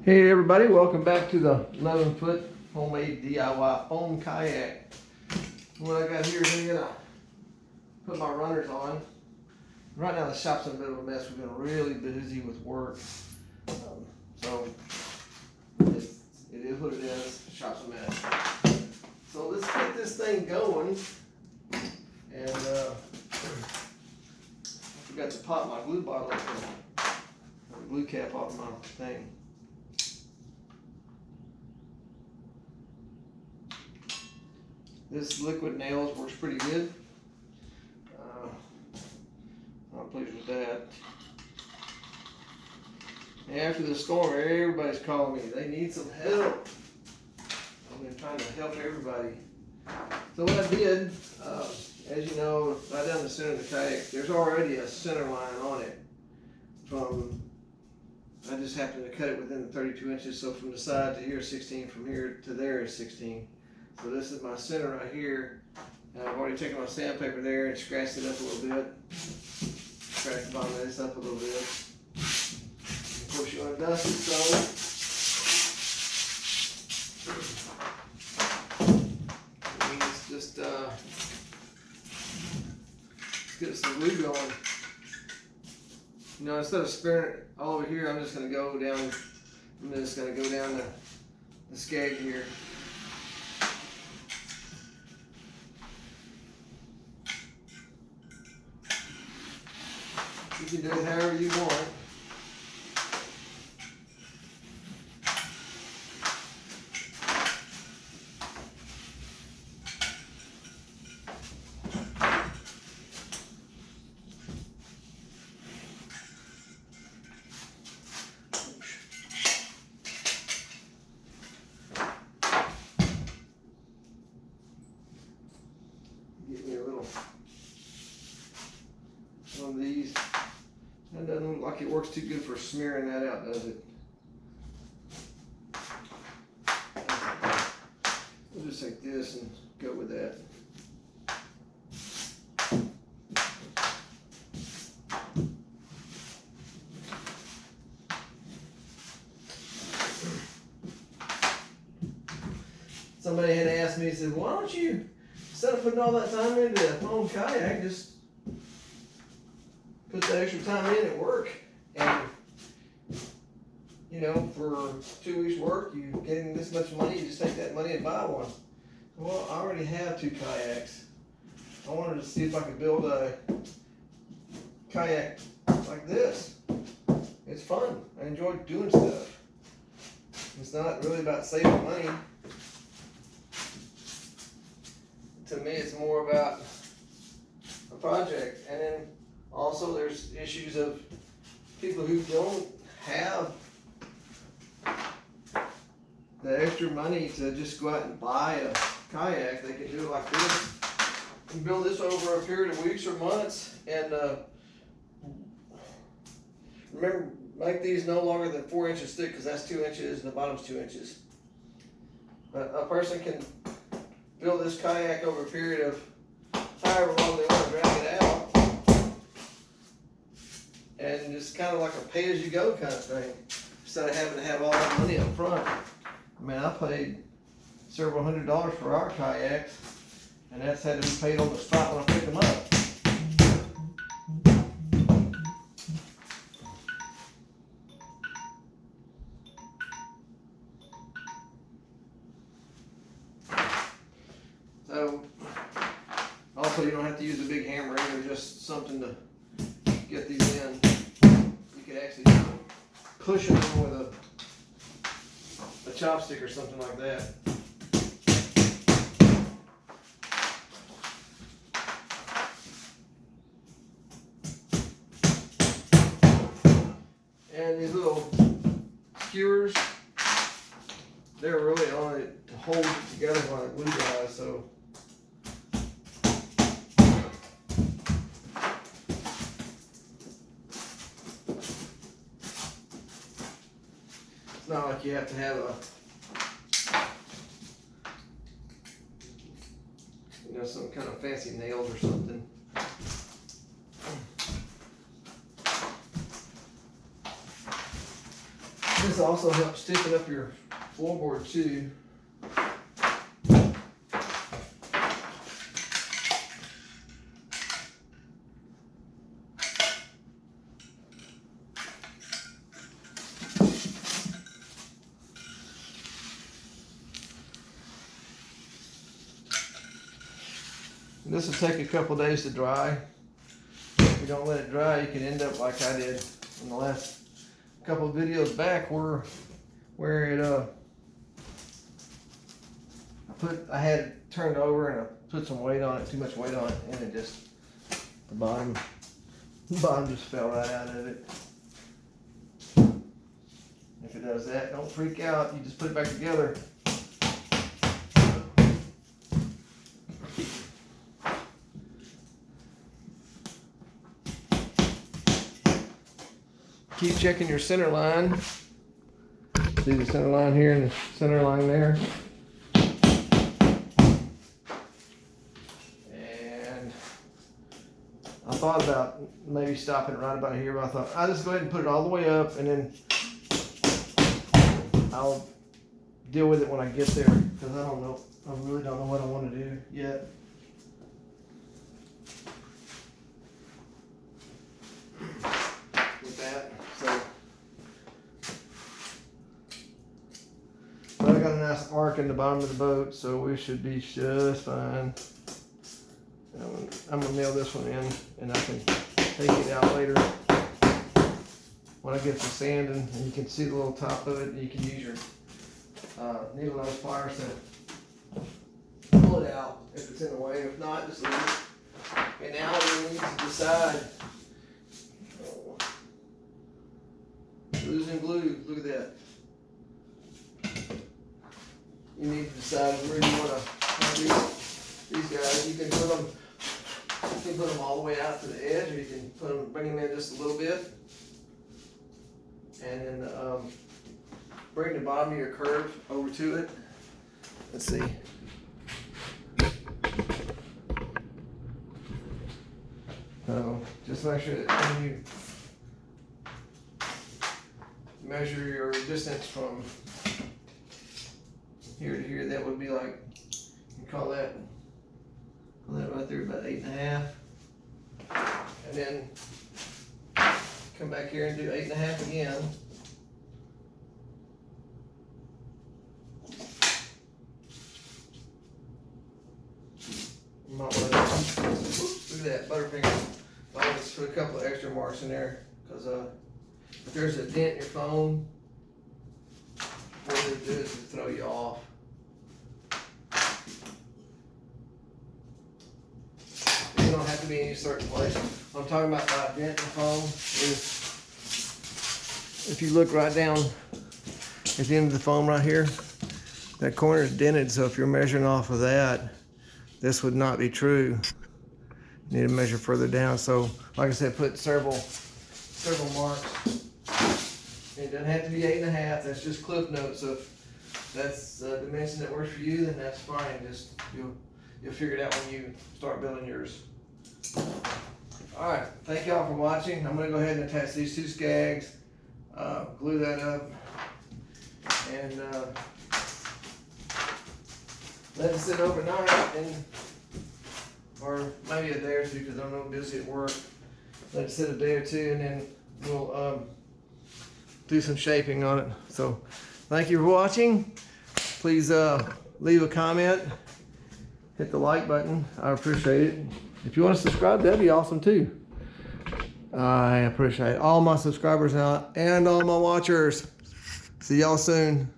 Hey everybody, welcome back to the 11-foot homemade DIY foam kayak. What I got here is I'm gonna put my runners on. Right now the shop's in a bit of a mess. We've been really busy with work. So it is what it is. The shop's a mess. So let's get this thing going. And I forgot to pop my glue bottle up there. The glue cap off my thing. This liquid nails works pretty good. I'm pleased with that. After the storm, everybody's calling me. They need some help. I've been trying to help everybody. So what I did, as you know, right down the center of the kayak, there's already a center line on it. I just happened to cut it within 32 inches, so from the side to here is 16, from here to there is 16. So this is my center right here. I've already taken my sandpaper there and scratched it up a little bit. Scratched the bottom of this up a little bit. Of course you want to dust it some. Let's just let's get some glue going. You know, instead of spreading it all over here, I'm just going to go down. I'm just going to go down the skeg here. You can do it however you want. Get me a little one of these. That doesn't look like it works too good for smearing that out, does it? We'll just take this and go with that. Somebody had asked me, he said, why don't you, instead of putting all that time into a foam kayak, just put that extra time in at work, and you know, for 2 weeks work, you getting this much money, you just take that money and buy one. Well, I already have 2 kayaks. I wanted to see if I could build a kayak like this. It's fun. I enjoy doing stuff. It's not really about saving money. To me, it's more about a project. And then also, there's issues of people who don't have the extra money to just go out and buy a kayak. They can do it like this and build this over a period of weeks or months. And remember, make these no longer than 4 inches thick, because that's 2 inches and the bottom's 2 inches. But a person can build this kayak over a period of however long they want to drag it out. And just kind of like a pay-as-you-go kind of thing, instead of having to have all that money up front. I mean, I paid several $100s for our kayaks, and that's had to be paid on the spot when I picked them up. So, also you don't have to use a big hammer either, just something to get these in. You can actually push them in with a chopstick or something like that. And these little skewers, they're really on it to hold it together while it glue dries, so it's not like you have to have some kind of fancy nails or something. This also helps stiffen up your floorboard too. This will take a couple days to dry. If you don't let it dry, you can end up like I did in the last couple of videos back, where it I had it turned over and I put some weight on it, too much weight on it, and it just the bottom just fell right out of it. If it does that, don't freak out. You just put it back together. Keep checking your center line. See the center line here and the center line there. And I thought about maybe stopping right about here, but I thought I'll just go ahead and put it all the way up, and then I'll deal with it when I get there, because I really don't know what I want to do yet. But I got a nice arc in the bottom of the boat, so we should be just fine. I'm gonna nail this one in, and I can take it out later when I get the sanding, and you can see the little top of it, and you can use your needle nose pliers to pull it out if it's in the way. If not, just leave it. And now we need to decide. Losing glue, look at that. You need to decide where you want to these guys. You can put them all the way out to the edge, or you can bring them in just a little bit, and then bring the bottom of your curve over to it. Let's see. So just make sure that when you measure your distance from here to here, that would be like, you call that right there about 8.5, and then come back here and do 8.5 again. You might want to, look at that butterfinger. I want to put a couple of extra marks in there, because if there's a dent in your phone, what it'll do is it'll throw you off. You don't have to be in a certain place. What I'm talking about by dent in the foam is, if you look right down at the end of the foam right here, that corner is dented, so if you're measuring off of that, this would not be true. You need to measure further down. So, like I said, put several marks. It doesn't have to be 8.5. That's just cliff notes. So if that's the dimension that works for you, then that's fine. Just you'll figure it out when you start building yours. All right. Thank y'all for watching. I'm going to go ahead and attach these two skegs, glue that up, and let it sit overnight, or maybe a day or two, because I'm not busy at work. Let it sit a day or two, and then we'll do some shaping on it. So thank you for watching. Please leave a comment, hit the like button. I appreciate it. If you want to subscribe, that'd be awesome too. I appreciate all my subscribers now and all my watchers. See y'all soon.